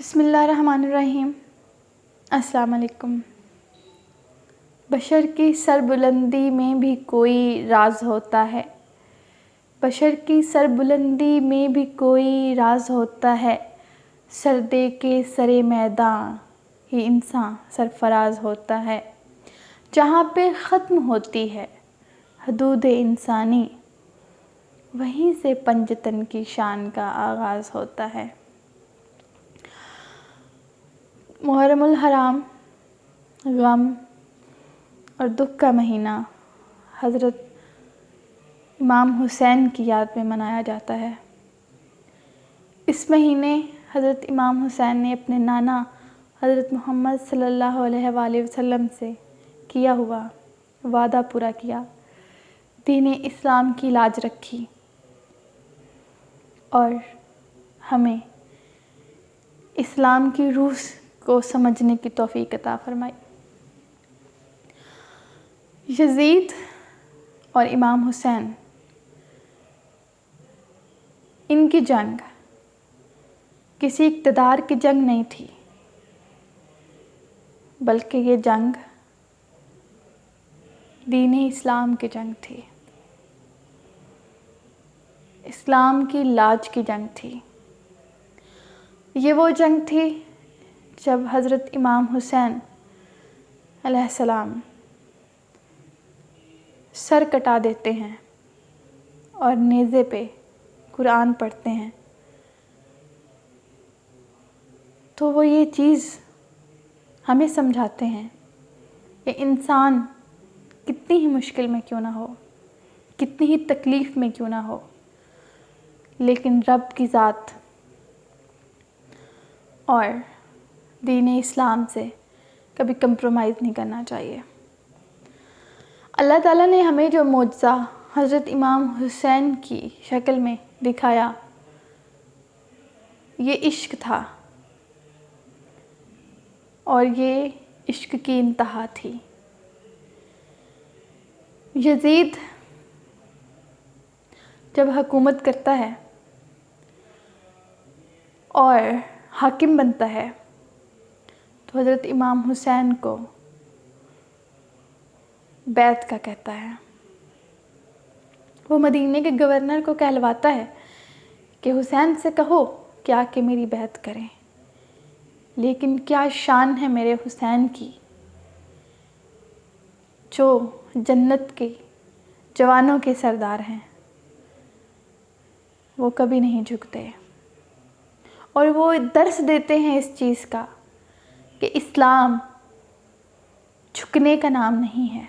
بسم اللہ الرحمن الرحیم۔ السلام علیکم۔ بشر کی سربلندی میں بھی کوئی راز ہوتا ہے، بشر کی سربلندی میں بھی کوئی راز ہوتا ہے، سردے کے سرے میداں ہی انسان سرفراز ہوتا ہے۔ جہاں پہ ختم ہوتی ہے حدود انسانی، وہیں سے پنجتن کی شان کا آغاز ہوتا ہے۔ محرم الحرام غم اور دکھ کا مہینہ حضرت امام حسین کی یاد میں منایا جاتا ہے۔ اس مہینے حضرت امام حسین نے اپنے نانا حضرت محمد صلی اللہ علیہ وآلہ وسلم سے کیا ہوا وعدہ پورا کیا، دین اسلام کی لاج رکھی اور ہمیں اسلام کی روح کو سمجھنے کی توفیق عطا فرمائی۔ یزید اور امام حسین، ان کی جنگ کسی اقتدار کی جنگ نہیں تھی، بلکہ یہ جنگ دین اسلام کی جنگ تھی، اسلام کی لاج کی جنگ تھی۔ یہ وہ جنگ تھی جب حضرت امام حسین علیہ السلام سر کٹا دیتے ہیں اور نیزے پہ قرآن پڑھتے ہیں، تو وہ یہ چیز ہمیں سمجھاتے ہیں کہ انسان کتنی ہی مشکل میں کیوں نہ ہو، کتنی ہی تکلیف میں کیوں نہ ہو، لیکن رب کی ذات اور دین اسلام سے کبھی کمپرومائز نہیں کرنا چاہیے۔ اللہ تعالیٰ نے ہمیں جو معجزہ حضرت امام حسین کی شکل میں دکھایا، یہ عشق تھا اور یہ عشق کی انتہا تھی۔ یزید جب حکومت کرتا ہے اور حاکم بنتا ہے تو حضرت امام حسین کو بیعت کا کہتا ہے۔ وہ مدینے کے گورنر کو کہلواتا ہے کہ حسین سے کہو کہ آ کے میری بیعت کریں، لیکن کیا شان ہے میرے حسین کی، جو جنت کے جوانوں کے سردار ہیں، وہ کبھی نہیں جھکتے، اور وہ درس دیتے ہیں اس چیز کا کہ اسلام جھکنے کا نام نہیں ہے،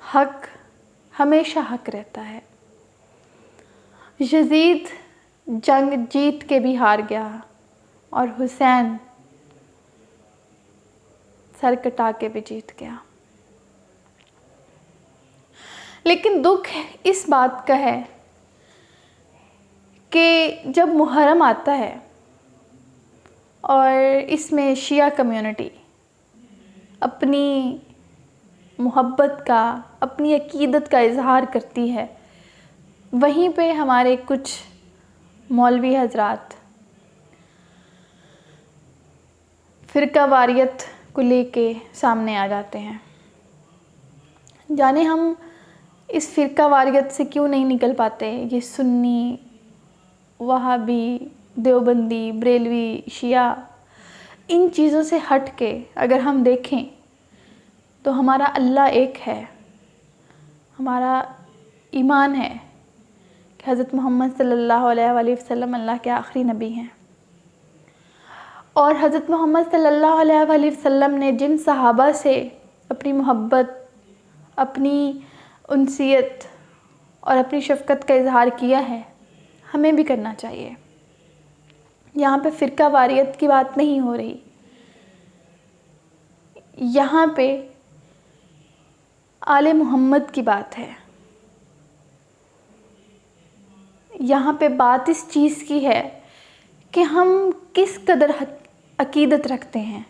حق ہمیشہ حق رہتا ہے۔ یزید جنگ جیت کے بھی ہار گیا اور حسین سر کٹا کے بھی جیت گیا۔ لیکن دکھ اس بات کا ہے کہ جب محرم آتا ہے اور اس میں شیعہ کمیونٹی اپنی محبت کا، اپنی عقیدت کا اظہار کرتی ہے، وہیں پہ ہمارے کچھ مولوی حضرات فرقہ واریت کو لے کے سامنے آ جاتے ہیں۔ جانے ہم اس فرقہ واریت سے کیوں نہیں نکل پاتے؟ یہ سنی، وہابی، دیوبندی، بریلوی، شیعہ، ان چیزوں سے ہٹ کے اگر ہم دیکھیں تو ہمارا اللہ ایک ہے، ہمارا ایمان ہے کہ حضرت محمد صلی اللہ علیہ وآلہ وسلم اللہ کے آخری نبی ہیں، اور حضرت محمد صلی اللہ علیہ وآلہ وسلم نے جن صحابہ سے اپنی محبت، اپنی انسیت اور اپنی شفقت کا اظہار کیا ہے، ہمیں بھی کرنا چاہیے۔ یہاں پہ فرقہ واریت کی بات نہیں ہو رہی، یہاں پہ آل محمد کی بات ہے، یہاں پہ بات اس چیز کی ہے کہ ہم کس قدر عقیدت رکھتے ہیں۔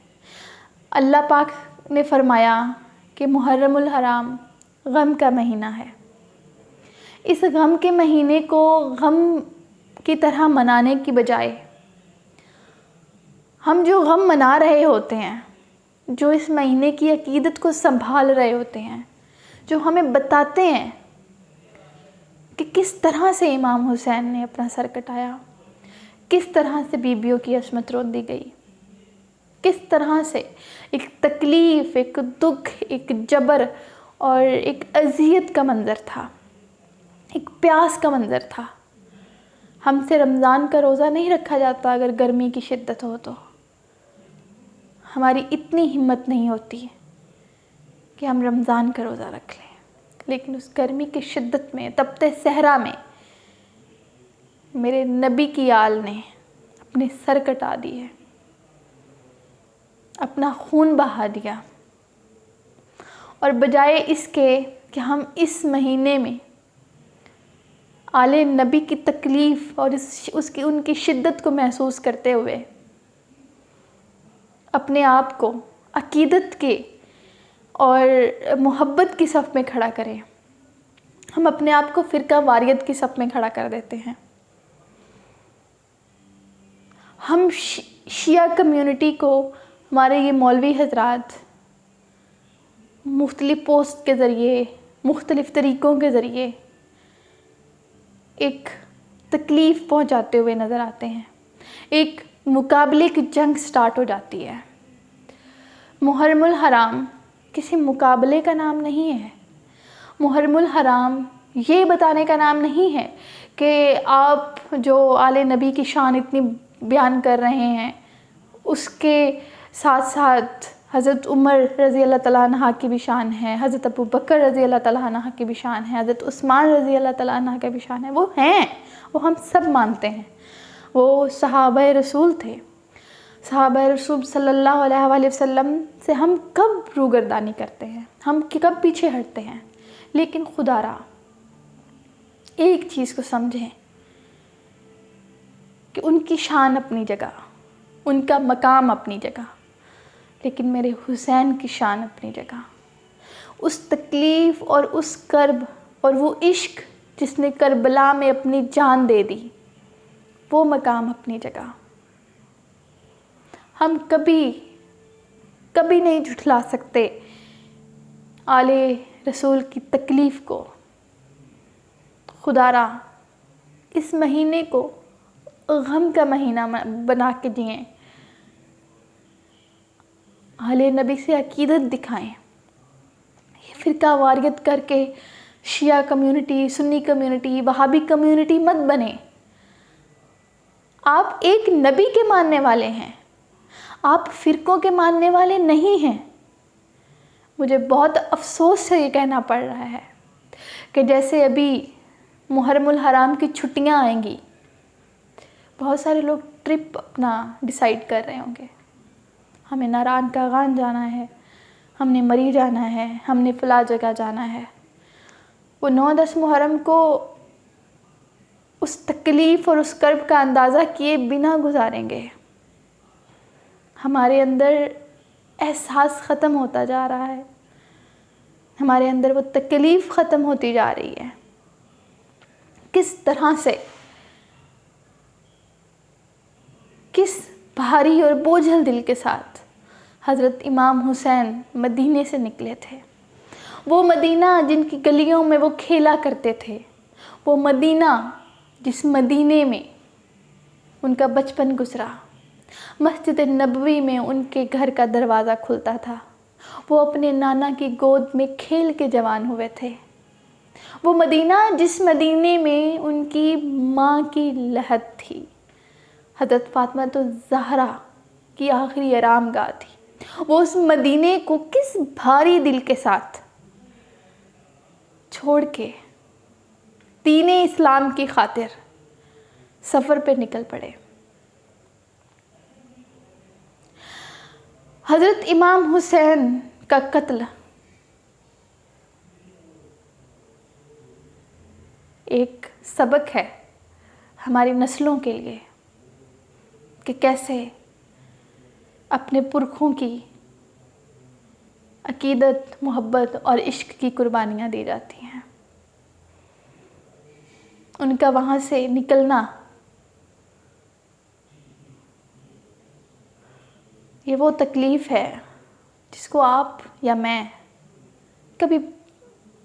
اللہ پاک نے فرمایا کہ محرم الحرام غم کا مہینہ ہے۔ اس غم کے مہینے کو غم کی طرح منانے کی بجائے ہم جو غم منا رہے ہوتے ہیں، جو اس مہینے کی عقیدت کو سنبھال رہے ہوتے ہیں، جو ہمیں بتاتے ہیں کہ کس طرح سے امام حسین نے اپنا سر کٹایا، کس طرح سے بیویوں کی عصمت رون دی گئی، کس طرح سے ایک تکلیف، ایک دکھ، ایک جبر اور ایک اذیت کا منظر تھا، ایک پیاس کا منظر تھا۔ ہم سے رمضان کا روزہ نہیں رکھا جاتا اگر گرمی کی شدت ہو تو، ہماری اتنی ہمت نہیں ہوتی کہ ہم رمضان کا روزہ رکھ لیں، لیکن اس گرمی کی شدت میں، تپتے صحرا میں میرے نبی کی آل نے اپنے سر کٹا دیے، اپنا خون بہا دیا، اور بجائے اس کے کہ ہم اس مہینے میں آل نبی کی تکلیف اور ان کی شدت کو محسوس کرتے ہوئے اپنے آپ کو عقیدت کے اور محبت کی صف میں کھڑا کریں، ہم اپنے آپ کو فرقہ واریت کی صف میں کھڑا کر دیتے ہیں۔ ہم شیعہ کمیونٹی کو ہمارے یہ مولوی حضرات مختلف پوسٹ کے ذریعے، مختلف طریقوں کے ذریعے ایک تکلیف پہنچاتے ہوئے نظر آتے ہیں، ایک مقابلے کی جنگ سٹارٹ ہو جاتی ہے۔ محرم الحرام کسی مقابلے کا نام نہیں ہے، محرم الحرام یہ بتانے کا نام نہیں ہے کہ آپ جو آل نبی کی شان اتنی بیان کر رہے ہیں، اس کے ساتھ ساتھ حضرت عمر رضی اللہ تعالیٰ عنہ کی بھی شان ہے، حضرت ابو بکر رضی اللہ تعالیٰ عنہ کی بھی شان ہے، حضرت عثمان رضی اللہ تعالیٰ عنہ کی بھی شان ہے۔ وہ ہیں، وہ ہم سب مانتے ہیں، وہ صحابہ رسول تھے۔ صحابہ رسول صلی اللہ علیہ وآلہ وسلم سے ہم کب روگردانی کرتے ہیں، ہم کب پیچھے ہٹتے ہیں، لیکن خدا را ایک چیز کو سمجھیں کہ ان کی شان اپنی جگہ، ان کا مقام اپنی جگہ، لیکن میرے حسین کی شان اپنی جگہ۔ اس تکلیف اور اس کرب اور وہ عشق جس نے کربلا میں اپنی جان دے دی، وہ مقام اپنی جگہ۔ ہم کبھی نہیں جھٹلا سکتے آل رسول کی تکلیف کو۔ خدا را اس مہینے کو غم کا مہینہ بنا کے جئیں، آل نبی سے عقیدت دکھائیں، یہ فرقہ واریت کر کے شیعہ کمیونٹی، سنی کمیونٹی، وہابی کمیونٹی مت بنے۔ آپ ایک نبی کے ماننے والے ہیں، آپ فرقوں کے ماننے والے نہیں ہیں۔ مجھے بہت افسوس سے یہ کہنا پڑ رہا ہے کہ جیسے ابھی محرم الحرام کی چھٹیاں آئیں گی، بہت سارے لوگ ٹرپ اپنا ڈیسائیڈ کر رہے ہوں گے، ہمیں ناران کاغان جانا ہے، ہم نے مری جانا ہے، ہم نے فلاں جگہ جانا ہے۔ وہ 9-10 محرم کو اس تکلیف اور اس کرب کا اندازہ کیے بنا گزاریں گے۔ ہمارے اندر احساس ختم ہوتا جا رہا ہے، ہمارے اندر وہ تکلیف ختم ہوتی جا رہی ہے۔ کس طرح سے، کس بھاری اور بوجھل دل کے ساتھ حضرت امام حسین مدینے سے نکلے تھے، وہ مدینہ جن کی گلیوں میں وہ کھیلا کرتے تھے، وہ مدینہ جس مدینے میں ان کا بچپن گزرا، مسجد نبوی میں ان کے گھر کا دروازہ کھلتا تھا، وہ اپنے نانا کی گود میں کھیل کے جوان ہوئے تھے، وہ مدینہ جس مدینے میں ان کی ماں کی لحد تھی، حضرت فاطمہ الزہرا کی آخری آرام گاہ تھی، وہ اس مدینے کو کس بھاری دل کے ساتھ چھوڑ کے دین اسلام کی خاطر سفر پہ نکل پڑے۔ حضرت امام حسین کا قتل ایک سبق ہے ہماری نسلوں کے لیے کہ کیسے اپنے پرکھوں کی عقیدت، محبت اور عشق کی قربانیاں دی جاتی ہیں۔ ان کا وہاں سے نکلنا وہ تکلیف ہے جس کو آپ یا میں کبھی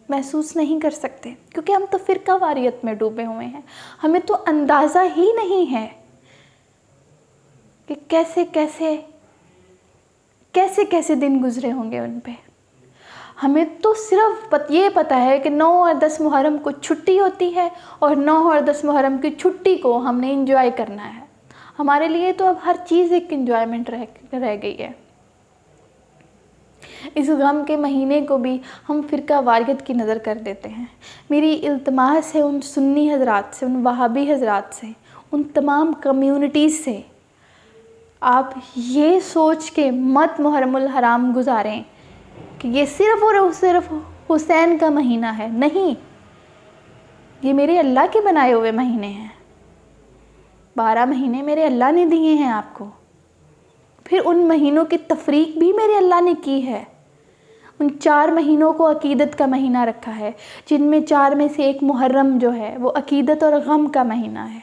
محسوس نہیں کر سکتے، کیونکہ ہم تو فرقہ واریت میں ڈوبے ہوئے ہیں. ہمیں تو اندازہ ہی نہیں ہے کہ کیسے دن گزرے ہوں گے ان پہ. ہمیں تو صرف یہ پتہ ہے کہ 9 اور 10 محرم کو چھٹی ہوتی ہے، اور 9 اور 10 محرم کی چھٹی کو ہم نے انجوائے کرنا ہے. ہمارے لیے تو اب ہر چیز ایک انجوائمنٹ رہ گئی ہے. اس غم کے مہینے کو بھی ہم فرقہ واریت کی نظر کر دیتے ہیں. میری التماس ہے ان سنی حضرات سے، ان وہابی حضرات سے، ان تمام کمیونٹیز سے، آپ یہ سوچ کے مت محرم الحرام گزاریں کہ یہ صرف اور صرف حسین کا مہینہ ہے. نہیں، یہ میرے اللہ کے بنائے ہوئے مہینے ہیں. 12 مہینے میرے اللہ نے دیے ہیں آپ کو. پھر ان مہینوں کی تفریق بھی میرے اللہ نے کی ہے. ان 4 مہینوں کو عقیدت کا مہینہ رکھا ہے، جن میں 4 میں سے ایک محرم جو ہے وہ عقیدت اور غم کا مہینہ ہے.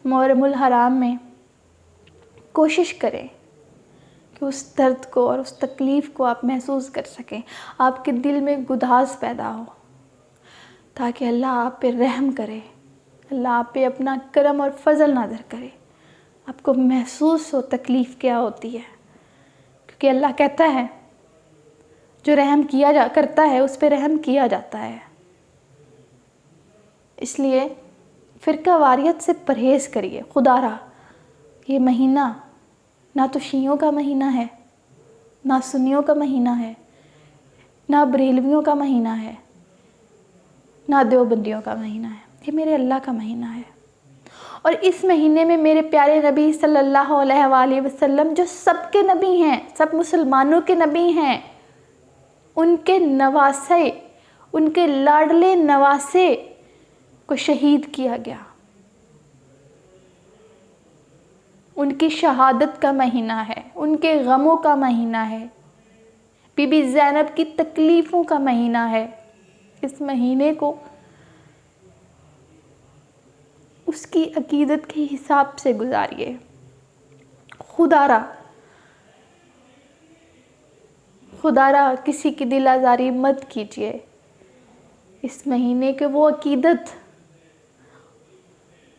محرم الحرام میں کوشش کریں کہ اس درد کو اور اس تکلیف کو آپ محسوس کر سکیں، آپ کے دل میں گداز پیدا ہو، تاکہ اللہ آپ پہ رحم کرے، اللہ آپ پہ اپنا کرم اور فضل نازل کرے، آپ کو محسوس ہو تکلیف کیا ہوتی ہے. کیونکہ اللہ کہتا ہے جو رحم کرتا ہے اس پہ رحم کیا جاتا ہے. اس لیے فرقہ واریت سے پرہیز کریے. خدا را یہ مہینہ نہ تو شیعوں کا مہینہ ہے، نہ سنیوں کا مہینہ ہے، نہ بریلویوں کا مہینہ ہے، نہ دیوبندیوں کا مہینہ ہے. یہ میرے اللہ کا مہینہ ہے. اور اس مہینے میں میرے پیارے نبی صلی اللہ علیہ وآلہ وسلم جو سب کے نبی ہیں، سب مسلمانوں کے نبی ہیں، ان کے نواسے، ان کے لاڈلے نواسے کو شہید کیا گیا. ان کی شہادت کا مہینہ ہے، ان کے غموں کا مہینہ ہے، بی بی زینب کی تکلیفوں کا مہینہ ہے. اس مہینے کو اس کی عقیدت کے حساب سے گزاریے. خدا را کسی کی دل آزاری مت کیجیے. اس مہینے کے وہ عقیدت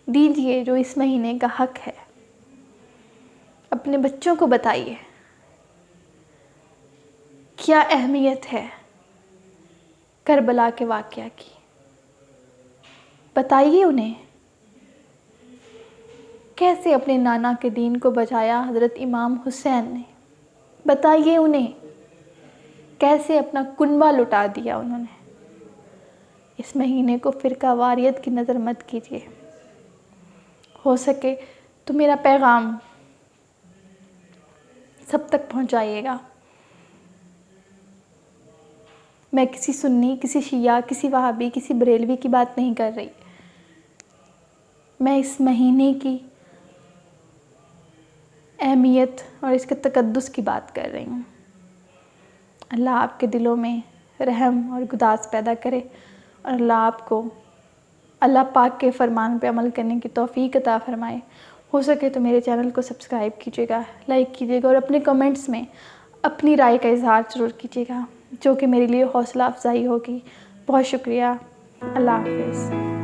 دیجیے جو اس مہینے کا حق ہے. اپنے بچوں کو بتائیے کیا اہمیت ہے کربلا کے واقعہ کی. بتائیے انہیں کیسے اپنے نانا کے دین کو بچایا حضرت امام حسین نے. بتائیے انہیں کیسے اپنا کنبہ لٹا دیا انہوں نے. اس مہینے کو فرقہ واریت کی نظر مت کیجیے. ہو سکے تو میرا پیغام سب تک پہنچائیے گا. میں کسی سنی، کسی شیعہ، کسی وہابی، کسی بریلوی کی بات نہیں کر رہی. میں اس مہینے کی اہمیت اور اس کے تقدس کی بات کر رہی ہوں. اللہ آپ کے دلوں میں رحم اور گداز پیدا کرے، اور اللہ آپ کو اللہ پاک کے فرمان پہ عمل کرنے کی توفیق عطا فرمائے. ہو سکے تو میرے چینل کو سبسکرائب کیجیے گا، لائک کیجیے گا، اور اپنے کمنٹس میں اپنی رائے کا اظہار ضرور کیجیے گا، جو کہ میرے لیے حوصلہ افزائی ہوگی. بہت شکریہ. اللہ حافظ.